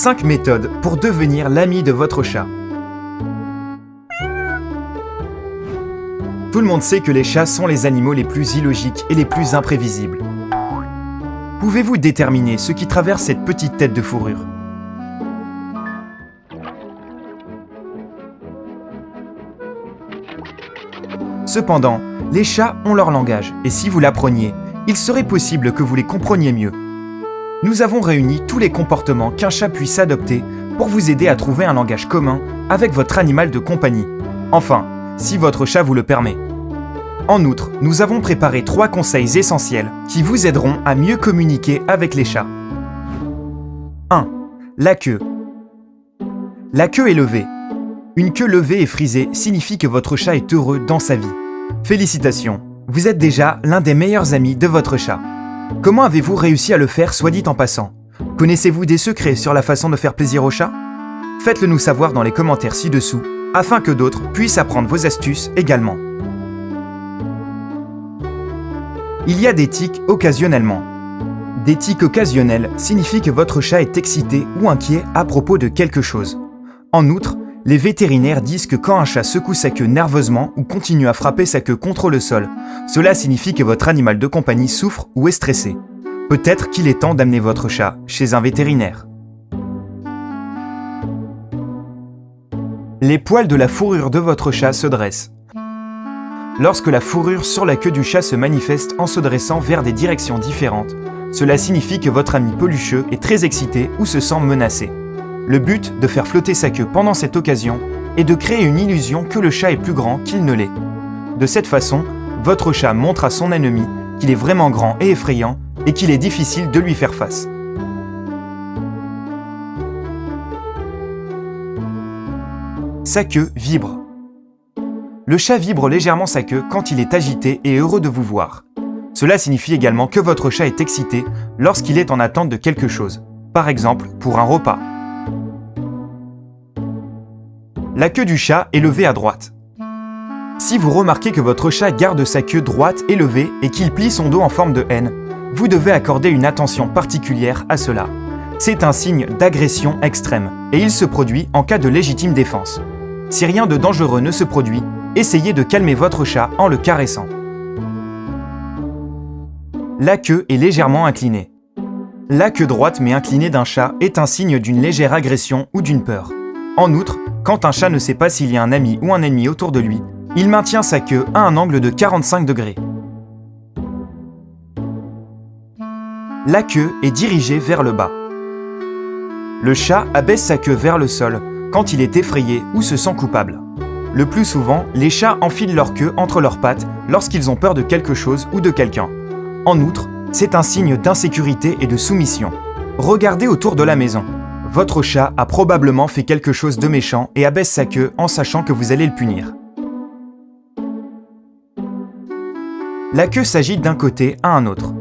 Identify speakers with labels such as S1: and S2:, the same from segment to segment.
S1: 5 méthodes pour devenir l'ami de votre chat. Tout le monde sait que les chats sont les animaux les plus illogiques et les plus imprévisibles. Pouvez-vous déterminer ce qui traverse cette petite tête de fourrure? Cependant, les chats ont leur langage, et si vous l'appreniez, il serait possible que vous les compreniez mieux. Nous avons réuni tous les comportements qu'un chat puisse adopter pour vous aider à trouver un langage commun avec votre animal de compagnie. Enfin, si votre chat vous le permet. En outre, nous avons préparé 3 conseils essentiels qui vous aideront à mieux communiquer avec les chats. 1. La queue. La queue est levée. Une queue levée et frisée signifie que votre chat est heureux dans sa vie. Félicitations, vous êtes déjà l'un des meilleurs amis de votre chat. Comment avez-vous réussi à le faire, soit dit en passant? Connaissez-vous des secrets sur la façon de faire plaisir au chat? Faites-le nous savoir dans les commentaires ci-dessous, afin que d'autres puissent apprendre vos astuces également. Il y a des tics occasionnellement. Des tics occasionnels signifient que votre chat est excité ou inquiet à propos de quelque chose. En outre, les vétérinaires disent que quand un chat secoue sa queue nerveusement ou continue à frapper sa queue contre le sol, cela signifie que votre animal de compagnie souffre ou est stressé. Peut-être qu'il est temps d'amener votre chat chez un vétérinaire. Les poils de la fourrure de votre chat se dressent. Lorsque la fourrure sur la queue du chat se manifeste en se dressant vers des directions différentes, cela signifie que votre ami pelucheux est très excité ou se sent menacé. Le but de faire flotter sa queue pendant cette occasion est de créer une illusion que le chat est plus grand qu'il ne l'est. De cette façon, votre chat montre à son ennemi qu'il est vraiment grand et effrayant et qu'il est difficile de lui faire face. Sa queue vibre. Le chat vibre légèrement sa queue quand il est agité et heureux de vous voir. Cela signifie également que votre chat est excité lorsqu'il est en attente de quelque chose, par exemple pour un repas. La queue du chat est levée à droite. Si vous remarquez que votre chat garde sa queue droite et levée et qu'il plie son dos en forme de N, vous devez accorder une attention particulière à cela. C'est un signe d'agression extrême et il se produit en cas de légitime défense. Si rien de dangereux ne se produit, essayez de calmer votre chat en le caressant. La queue est légèrement inclinée. La queue droite mais inclinée d'un chat est un signe d'une légère agression ou d'une peur. En outre, quand un chat ne sait pas s'il y a un ami ou un ennemi autour de lui, il maintient sa queue à un angle de 45 degrés. La queue est dirigée vers le bas. Le chat abaisse sa queue vers le sol quand il est effrayé ou se sent coupable. Le plus souvent, les chats enfilent leur queue entre leurs pattes lorsqu'ils ont peur de quelque chose ou de quelqu'un. En outre, c'est un signe d'insécurité et de soumission. Regardez autour de la maison. Votre chat a probablement fait quelque chose de méchant et abaisse sa queue en sachant que vous allez le punir. La queue s'agite d'un côté à un autre.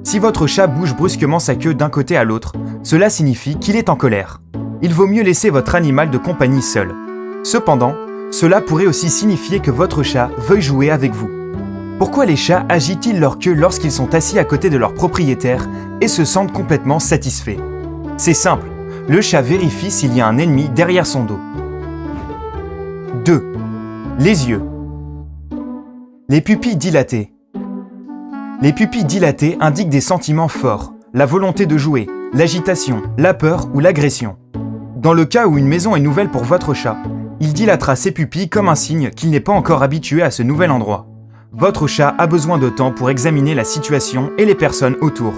S1: Si votre chat bouge brusquement sa queue d'un côté à l'autre, cela signifie qu'il est en colère. Il vaut mieux laisser votre animal de compagnie seul. Cependant, cela pourrait aussi signifier que votre chat veuille jouer avec vous. Pourquoi les chats agitent-ils leur queue lorsqu'ils sont assis à côté de leur propriétaire et se sentent complètement satisfaits? C'est simple, le chat vérifie s'il y a un ennemi derrière son dos. 2. Les yeux. Les pupilles dilatées. Les pupilles dilatées indiquent des sentiments forts, la volonté de jouer, l'agitation, la peur ou l'agression. Dans le cas où une maison est nouvelle pour votre chat, il dilatera ses pupilles comme un signe qu'il n'est pas encore habitué à ce nouvel endroit. Votre chat a besoin de temps pour examiner la situation et les personnes autour.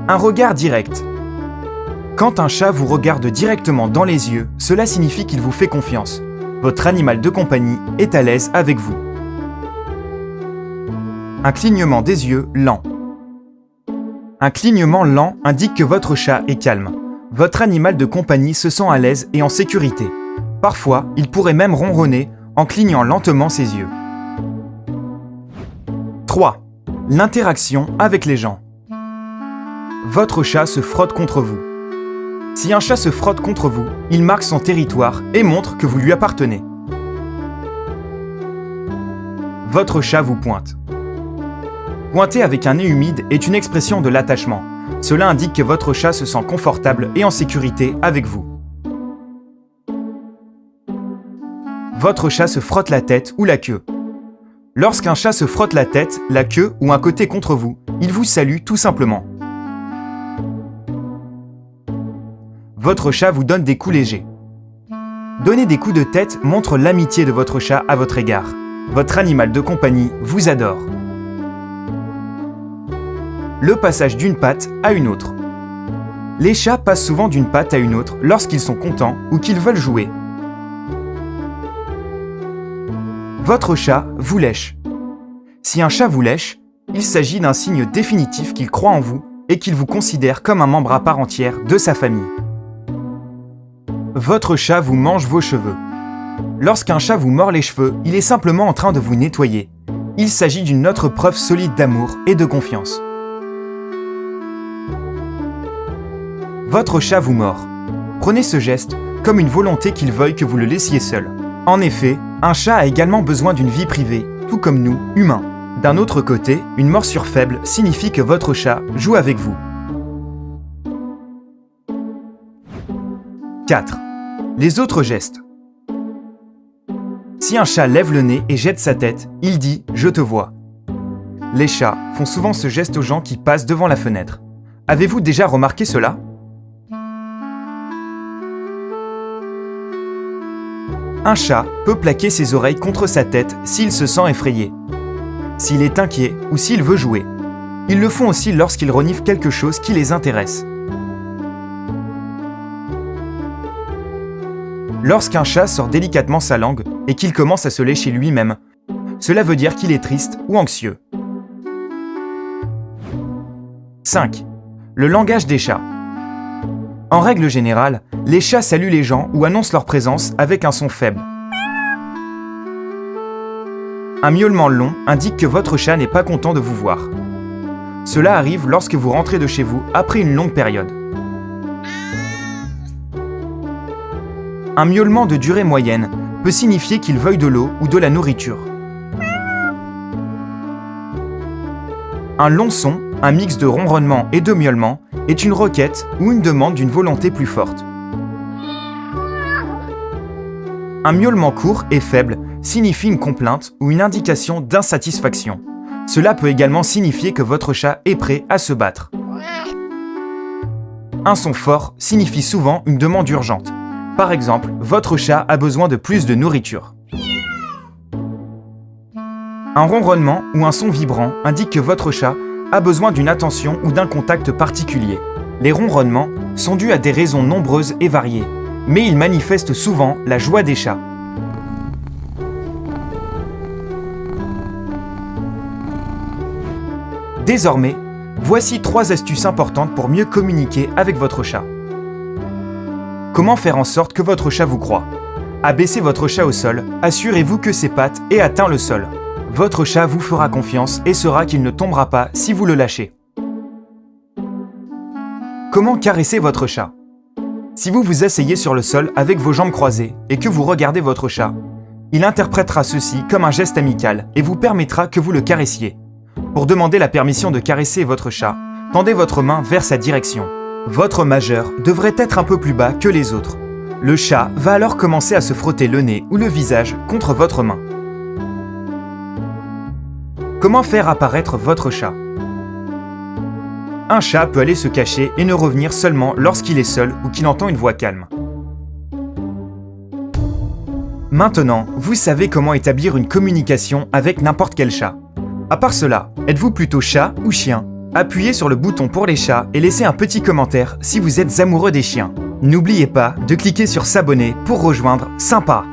S1: Un regard direct. Quand un chat vous regarde directement dans les yeux, cela signifie qu'il vous fait confiance. Votre animal de compagnie est à l'aise avec vous. Un clignement des yeux lent. Un clignement lent indique que votre chat est calme. Votre animal de compagnie se sent à l'aise et en sécurité. Parfois, il pourrait même ronronner en clignant lentement ses yeux. 3. L'interaction avec les gens. Votre chat se frotte contre vous. Si un chat se frotte contre vous, il marque son territoire et montre que vous lui appartenez. Votre chat vous pointe. Pointer avec un nez humide est une expression de l'attachement. Cela indique que votre chat se sent confortable et en sécurité avec vous. Votre chat se frotte la tête ou la queue. Lorsqu'un chat se frotte la tête, la queue ou un côté contre vous, il vous salue tout simplement. Votre chat vous donne des coups légers. Donner des coups de tête montre l'amitié de votre chat à votre égard. Votre animal de compagnie vous adore. Le passage d'une patte à une autre. Les chats passent souvent d'une patte à une autre lorsqu'ils sont contents ou qu'ils veulent jouer. Votre chat vous lèche. Si un chat vous lèche, il s'agit d'un signe définitif qu'il croit en vous et qu'il vous considère comme un membre à part entière de sa famille. Votre chat vous mange vos cheveux. Lorsqu'un chat vous mord les cheveux, il est simplement en train de vous nettoyer. Il s'agit d'une autre preuve solide d'amour et de confiance. Votre chat vous mord. Prenez ce geste comme une volonté qu'il veuille que vous le laissiez seul. En effet, un chat a également besoin d'une vie privée, tout comme nous, humains. D'un autre côté, une morsure faible signifie que votre chat joue avec vous. 4. Les autres gestes. Si un chat lève le nez et jette sa tête, il dit « je te vois ». Les chats font souvent ce geste aux gens qui passent devant la fenêtre. Avez-vous déjà remarqué cela ? Un chat peut plaquer ses oreilles contre sa tête s'il se sent effrayé, s'il est inquiet ou s'il veut jouer. Ils le font aussi lorsqu'ils reniflent quelque chose qui les intéresse. Lorsqu'un chat sort délicatement sa langue et qu'il commence à se lécher lui-même, cela veut dire qu'il est triste ou anxieux. 5. Le langage des chats. En règle générale, les chats saluent les gens ou annoncent leur présence avec un son faible. Un miaulement long indique que votre chat n'est pas content de vous voir. Cela arrive lorsque vous rentrez de chez vous après une longue période. Un miaulement de durée moyenne peut signifier qu'il veuille de l'eau ou de la nourriture. Un long son, un mix de ronronnement et de miaulement, est une requête ou une demande d'une volonté plus forte. Un miaulement court et faible signifie une complainte ou une indication d'insatisfaction. Cela peut également signifier que votre chat est prêt à se battre. Un son fort signifie souvent une demande urgente. Par exemple, votre chat a besoin de plus de nourriture. Un ronronnement ou un son vibrant indique que votre chat a besoin d'une attention ou d'un contact particulier. Les ronronnements sont dus à des raisons nombreuses et variées, mais ils manifestent souvent la joie des chats. Désormais, voici 3 astuces importantes pour mieux communiquer avec votre chat. Comment faire en sorte que votre chat vous croie ? Abaissez votre chat au sol, assurez-vous que ses pattes aient atteint le sol. Votre chat vous fera confiance et saura qu'il ne tombera pas si vous le lâchez. Comment caresser votre chat ? Si vous vous asseyez sur le sol avec vos jambes croisées et que vous regardez votre chat, il interprétera ceci comme un geste amical et vous permettra que vous le caressiez. Pour demander la permission de caresser votre chat, tendez votre main vers sa direction. Votre majeur devrait être un peu plus bas que les autres. Le chat va alors commencer à se frotter le nez ou le visage contre votre main. Comment faire apparaître votre chat ? Un chat peut aller se cacher et ne revenir seulement lorsqu'il est seul ou qu'il entend une voix calme. Maintenant, vous savez comment établir une communication avec n'importe quel chat. À part cela, êtes-vous plutôt chat ou chien ? Appuyez sur le bouton pour les chats et laissez un petit commentaire si vous êtes amoureux des chiens. N'oubliez pas de cliquer sur s'abonner pour rejoindre Sympa.